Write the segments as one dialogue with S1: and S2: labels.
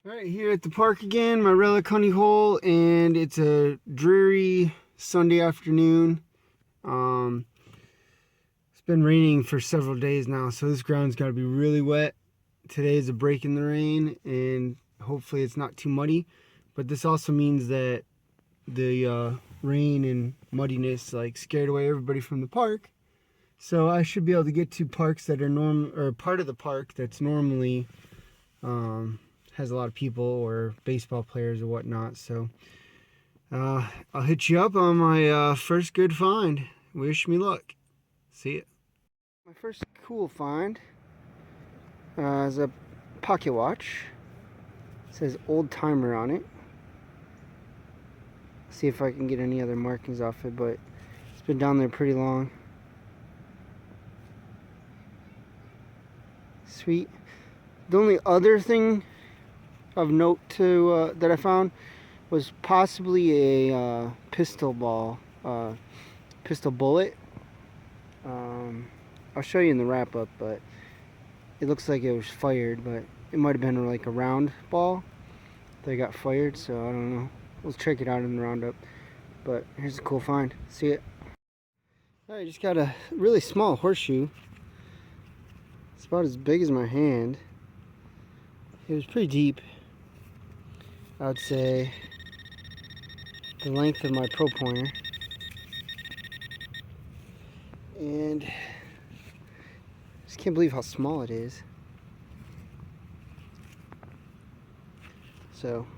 S1: Alright, here at the park again, my relic honey hole, and it's a dreary Sunday afternoon. It's been raining for several days now, so this ground's got to be really wet. Today is a break in the rain, and hopefully it's not too muddy. But this also means that the rain and muddiness scared away everybody from the park. So I should be able to get to parks that are part of the park that's normally has a lot of people or baseball players or whatnot. So I'll hit you up on my first good find. Wish me luck. See ya. My first cool find is a pocket watch. It says old timer on it. See if I can get any other markings off it, but it's been down there pretty long. Sweet. The only other thing of note to that I found was possibly a pistol bullet. I'll show you in the wrap up, but it looks like it was fired, but it might have been like a round ball that got fired, so I don't know. We'll check it out in the roundup. But here's a cool find. See it? I just got a really small horseshoe. It's about as big as my hand. It was pretty deep. I would say the length of my pro pointer. And I just can't believe how small it is. So,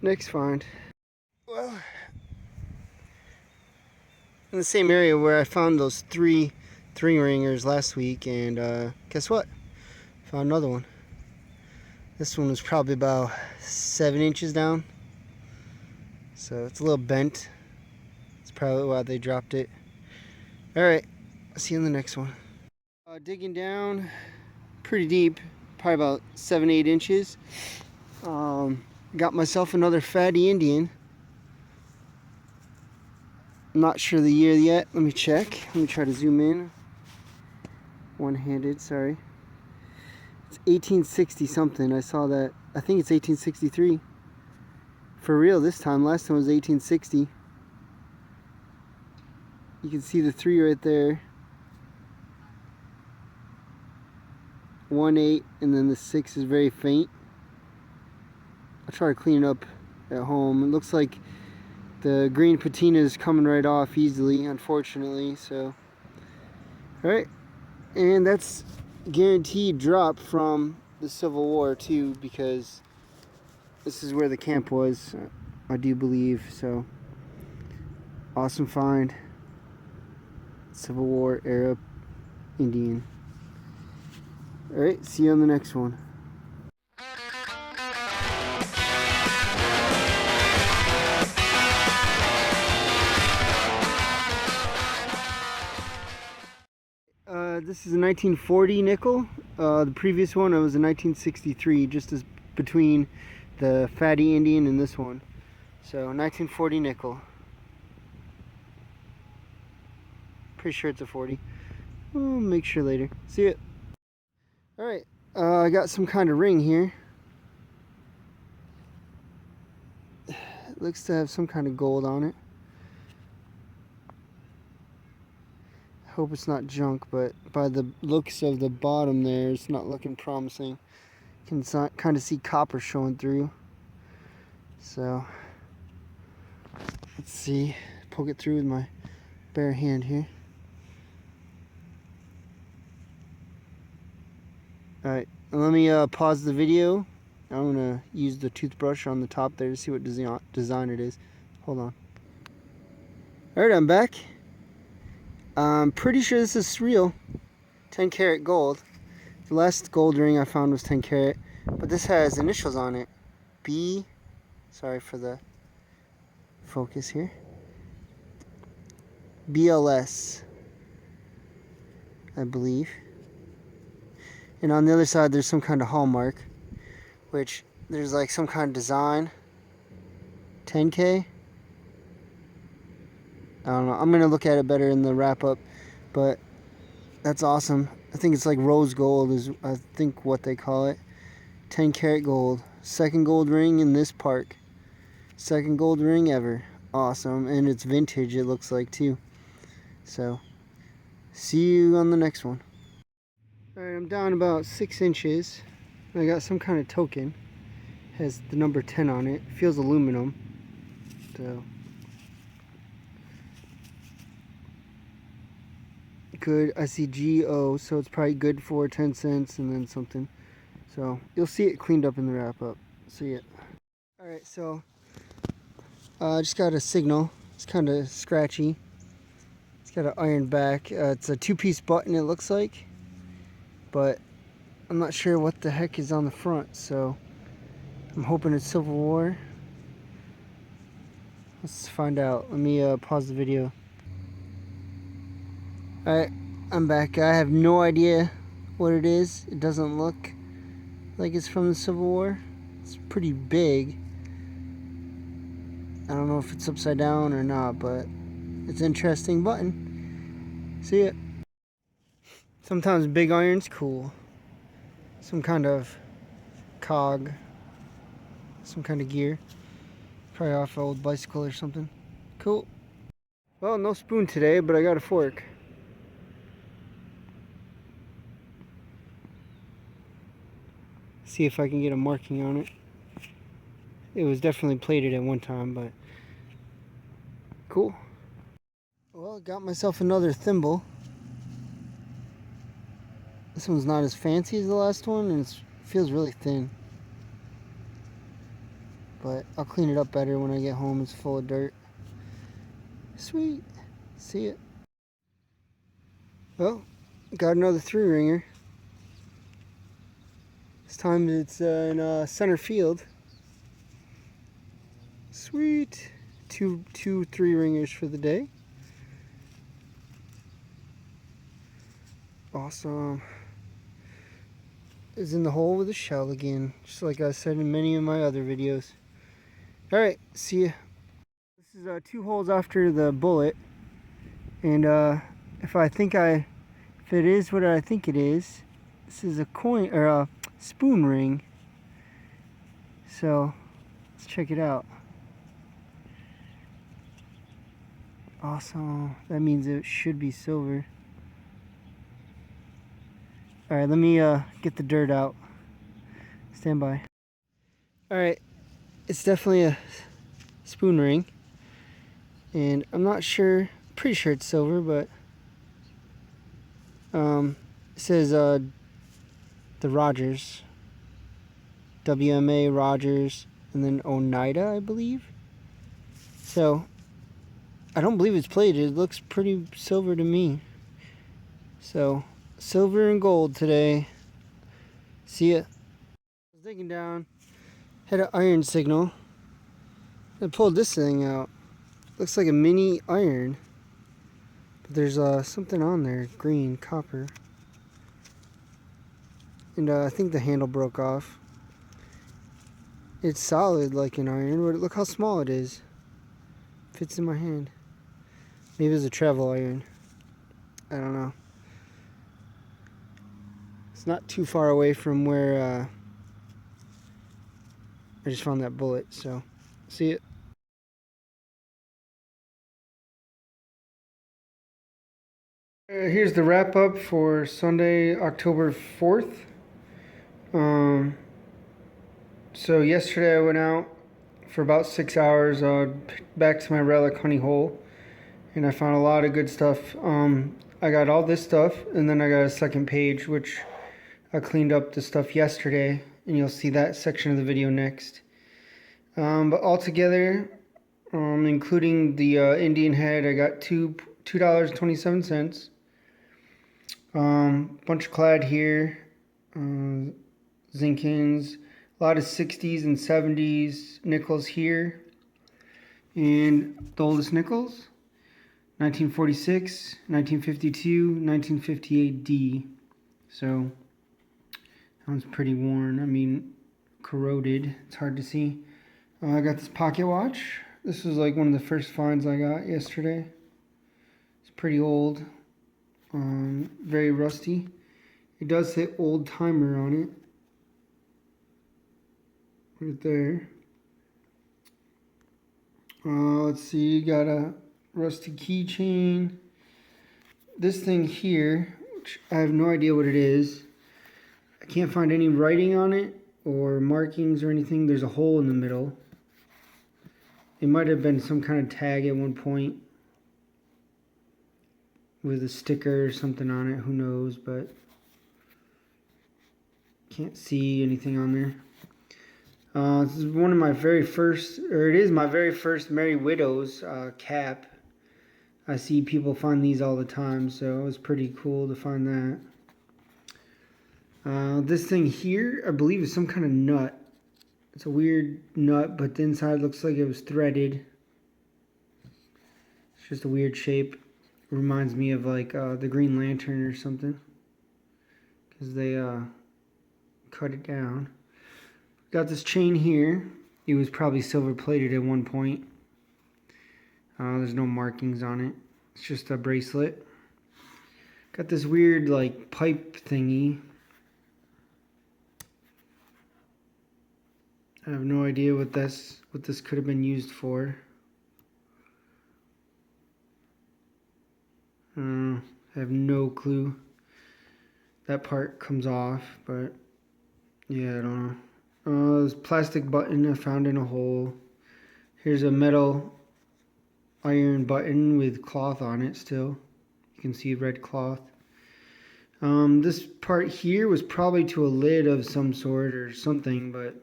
S1: next find. Well, in the same area where I found those three ringers last week, and guess what? Found another one. This one was probably about 7 inches down, so it's a little bent. It's probably why they dropped it. Alright, I'll see you in the next one. Digging down pretty deep, probably about 7-8 inches. Got myself another fatty Indian. I'm not sure the year yet. Let me check. Let me try to zoom in. One-handed, sorry. It's 1860 something. I saw that. I think it's 1863. For real this time. Last time was 1860. You can see the 3 right there. 1-8, and then the 6 is very faint. I'll try to clean it up at home. It looks like the green patina is coming right off easily, unfortunately. So, alright. And that's guaranteed drop from the Civil War too, because this is where the camp was, I do believe. So, awesome find. Civil War era Indian. Alright, see you on the next one. This is a 1940 nickel. The previous one, it was a 1963, just as between the fatty Indian and this one. So 1940 nickel. Pretty sure it's a 40. We'll make sure later. See ya. Alright, I got some kind of ring here. It looks to have some kind of gold on it. Hope it's not junk, but by the looks of the bottom there, it's not looking promising. You can kind of see copper showing through. So, let's see. Poke it through with my bare hand here. Alright, let me pause the video. I'm going to use the toothbrush on the top there to see what design it is. Hold on. Alright, I'm back. I'm pretty sure this is real. 10 karat gold. The last gold ring I found was 10 karat. But this has initials on it. B. Sorry for the focus here. BLS, I believe. And on the other side there's some kind of hallmark, which there's like some kind of design. 10K. I don't know. I'm gonna look at it better in the wrap up, but that's awesome. I think it's like rose gold is I think what they call it. 10 karat gold. Second gold ring in this park. Second gold ring ever. Awesome. And it's vintage, it looks like, too. So, see you on the next one. Alright, I'm down about 6 inches. I got some kind of token. Has the number 10 on it. Feels aluminum. So, good. I see GO, so it's probably good for 10 cents and then something. So, you'll see it cleaned up in the wrap up. See it. Alright, so I just got a signal. It's kind of scratchy. It's got an iron back. It's a 2-piece button, it looks like. But I'm not sure what the heck is on the front, so I'm hoping it's Civil War. Let's find out. Let me pause the video. Alright, I'm back. I have no idea what it is. It doesn't look like it's from the Civil War. It's pretty big. I don't know if it's upside down or not, but it's an interesting button. See it? Sometimes big iron's cool. Some kind of cog. Some kind of gear. Probably off an old bicycle or something. Cool. Well, no spoon today, but I got a fork. See if I can get a marking on it. It was definitely plated at one time, but cool. Well, got myself another thimble. This one's not as fancy as the last one, and it feels really thin. But I'll clean it up better when I get home. It's full of dirt. Sweet. See it. Well, got another 3-ringer. This time it's in center field. Sweet. Two 3-ringers for the day. Awesome. Is in the hole with a shell again, just like I said in many of my other videos. Alright, see ya. This is 2 holes after the bullet, and if it is what I think it is, this is a coin or a spoon ring. So let's check it out. Awesome. That means it should be silver. Alright, let me get the dirt out. Stand by. Alright, it's definitely a spoon ring. And I'm not sure, pretty sure it's silver, but it says the Rogers. WMA Rogers, and then Oneida, I believe. So, I don't believe it's plated. It looks pretty silver to me. So, silver and gold today. See ya. I was digging down, had an iron signal. I pulled this thing out. Looks like a mini iron. But there's something on there, green, copper. And I think the handle broke off. It's solid like an iron, but look how small it is. Fits in my hand. Maybe it's a travel iron. I don't know. It's not too far away from where I just found that bullet, so see it. Here's the wrap up for Sunday, October 4th. So yesterday I went out for about 6 hours back to my relic honey hole, and I found a lot of good stuff. I got all this stuff, and then I got a second page which I cleaned up the stuff yesterday, and you'll see that section of the video next. But altogether, including the Indian head, I got $2.27. Bunch of clad here, Zinkins, a lot of 60s and 70s nickels here, and the oldest nickels, 1946, 1952, 1958D. So that one's pretty worn. I mean, corroded. It's hard to see. I got this pocket watch. This was like one of the first finds I got yesterday. pretty old, very rusty. It does say old timer on it, right there. Let's see, you got a rusty keychain. This thing here, which I have no idea what it is. I can't find any writing on it or markings or anything. There's a hole in the middle. It might have been some kind of tag at one point with a sticker or something on it. Who knows, but can't see anything on there. This is one of my very first, or it is my very first Merry Widows cap. I see people find these all the time, so it was pretty cool to find that. This thing here, I believe, is some kind of nut. It's a weird nut, but the inside looks like it was threaded. It's just a weird shape. It reminds me of like the Green Lantern or something, because they cut it down. Got this chain here. It was probably silver plated at one point. There's no markings on it. It's just a bracelet. Got this weird like pipe thingy. I have no idea what this could have been used for. I have no clue. That part comes off, but yeah, I don't know. This plastic button I found in a hole. Here's a metal iron button with cloth on it still. You can see red cloth. This part here was probably to a lid of some sort or something, but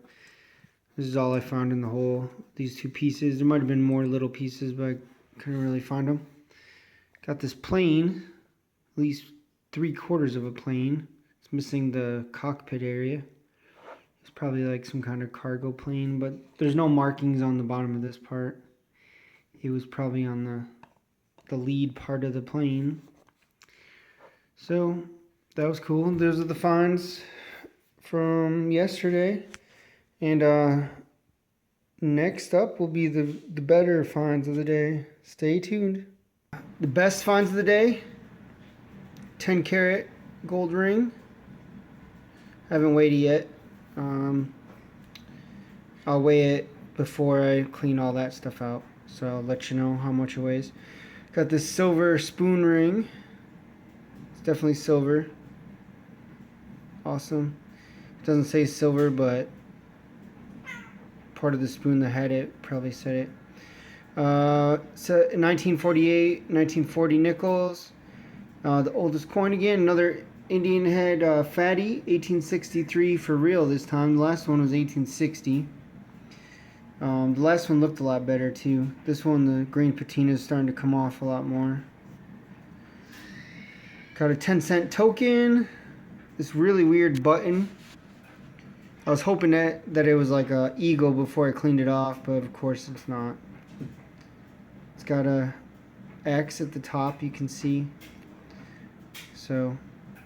S1: this is all I found in the hole. These two pieces. There might have been more little pieces, but I couldn't really find them. Got this plane, at least 3/4 of a plane. It's missing the cockpit area. It's probably like some kind of cargo plane, but there's no markings on the bottom of this part. It was probably on the lead part of the plane. So that was cool. Those are the finds from yesterday. And next up will be the better finds of the day. Stay tuned. The best finds of the day, 10 karat gold ring. I haven't weighed it yet. I'll weigh it before I clean all that stuff out, so I'll let you know how much it weighs. Got this silver spoon ring. It's definitely silver. Awesome. It doesn't say silver, but part of the spoon that had it probably said it. So 1948, 1940 nickels. The oldest coin again, another Indian head fatty, 1863 for real this time. The last one was 1860. The last one looked a lot better too. This one, the green patina is starting to come off a lot more. Got a 10-cent token. This really weird button. I was hoping that it was like a eagle before I cleaned it off, but of course it's not. It's got a X at the top, you can see. So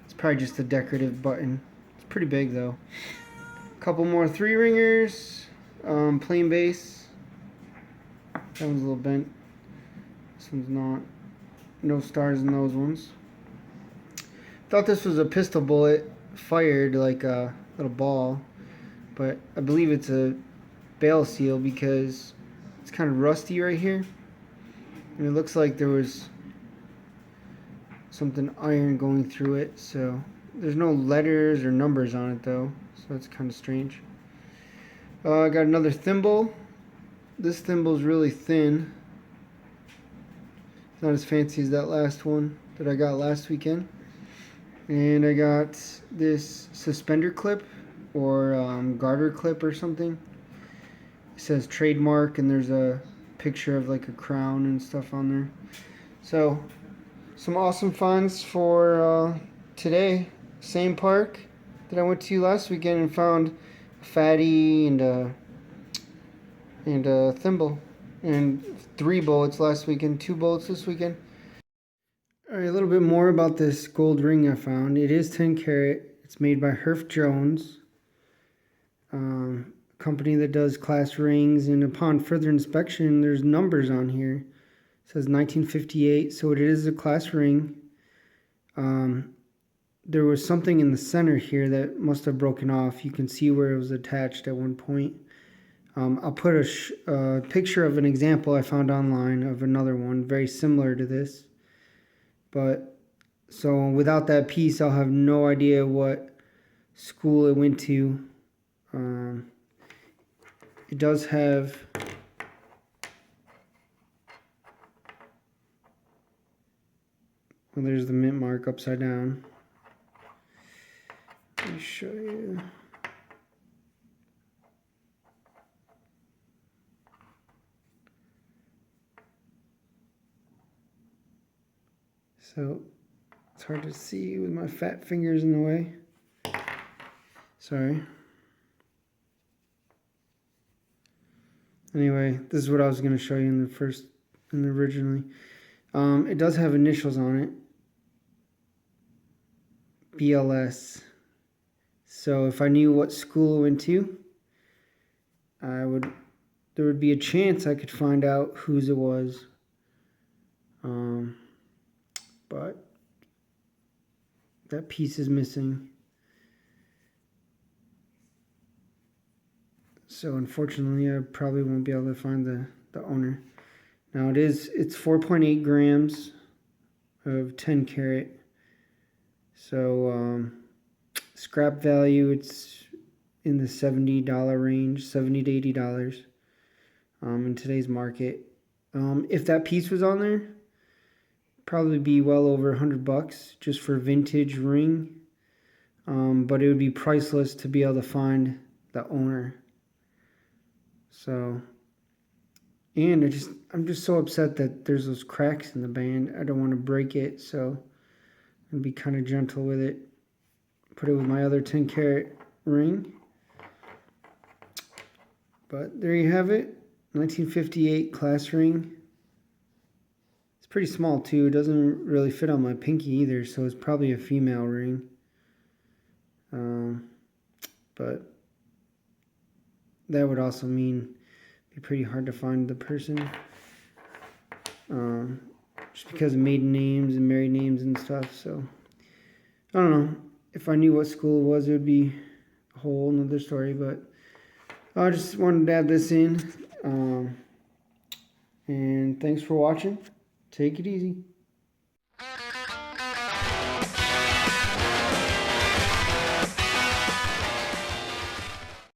S1: it's probably just a decorative button. It's pretty big though. A couple more 3-ringers, plain base. That one's a little bent. This one's not. No stars in those ones. Thought this was a pistol bullet fired like a little ball, but I believe it's a bail seal because it's kind of rusty right here, and it looks like there was something iron going through it. So there's no letters or numbers on it though, so that's kind of strange. I got another thimble. This thimble is really thin. It's not as fancy as that last one that I got last weekend. And I got this suspender clip or garter clip or something. It says trademark, and there's a picture of like a crown and stuff on there. So some awesome finds for today. Same park that I went to last weekend and found a fatty and a thimble and 3 bullets last weekend, 2 bullets this weekend. Alright, a little bit more about this gold ring I found. It is 10 karat. It's made by Herf Jones, company that does class rings, and upon further inspection there's numbers on here. It says 1958, so it is a class ring. There was something in the center here that must have broken off. You can see where it was attached at one point. I'll put a picture of an example I found online of another one very similar to this. But so without that piece, I'll have no idea what school it went to. It does have well, there's the mint mark upside down. Let me show you. So it's hard to see with my fat fingers in the way. Sorry. Anyway, this is what I was going to show you in the originally. It does have initials on it. BLS. So if I knew what school it went to, there would be a chance I could find out whose it was. But that piece is missing. So unfortunately, I probably won't be able to find the owner. Now it's 4.8 grams of 10 karat. So scrap value, it's in the $70 range, $70 to $80 in today's market. If that piece was on there, probably be well over $100 just for vintage ring. But it would be priceless to be able to find the owner. So, and I'm just so upset that there's those cracks in the band. I don't want to break it, so I'm gonna be kind of gentle with it. Put it with my other 10 karat ring. But there you have it, 1958 class ring. It's pretty small too. It doesn't really fit on my pinky either, so it's probably a female ring. But that would also mean it'd be pretty hard to find the person. Just because of maiden names and married names and stuff. So I don't know. If I knew what school it was, it would be a whole another story. But I just wanted to add this in. And thanks for watching. Take it easy.